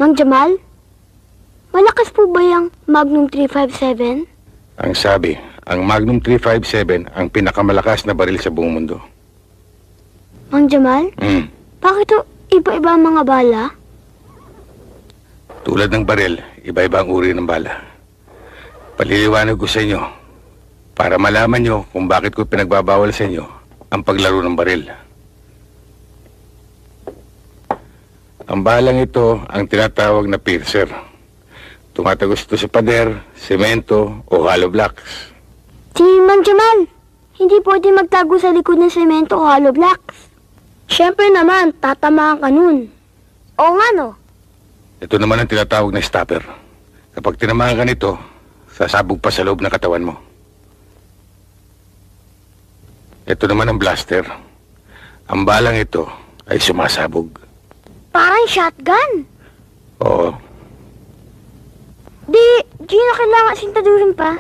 Mang Jamal, malakas po ba yung Magnum 357? Ang sabi, ang Magnum 357 ang pinakamalakas na baril sa buong mundo. Mang Jamal, bakit to iba-iba ang mga bala? Tulad ng baril, iba-iba ang uri ng bala. Paliliwanag ko sa inyo para malaman nyo kung bakit ko pinagbabawal sa inyo ang paglaro ng baril. Ang balang ito ang tinatawag na piercer. Tumatagos ito sa pader, semento o hollow blocks. Si Mang Jamal, hindi pwede magtago sa likod ng semento o hollow blocks. Siyempre naman, tatamaan ka nun. Oo nga no. Ito naman ang tinatawag na stopper. Kapag tinamaan ka nito, sasabog pa sa loob ng katawan mo. Ito naman ang blaster. Ang balang ito ay sumasabog. Parang shotgun. Oo. Di na kailangan sintaduhin pa.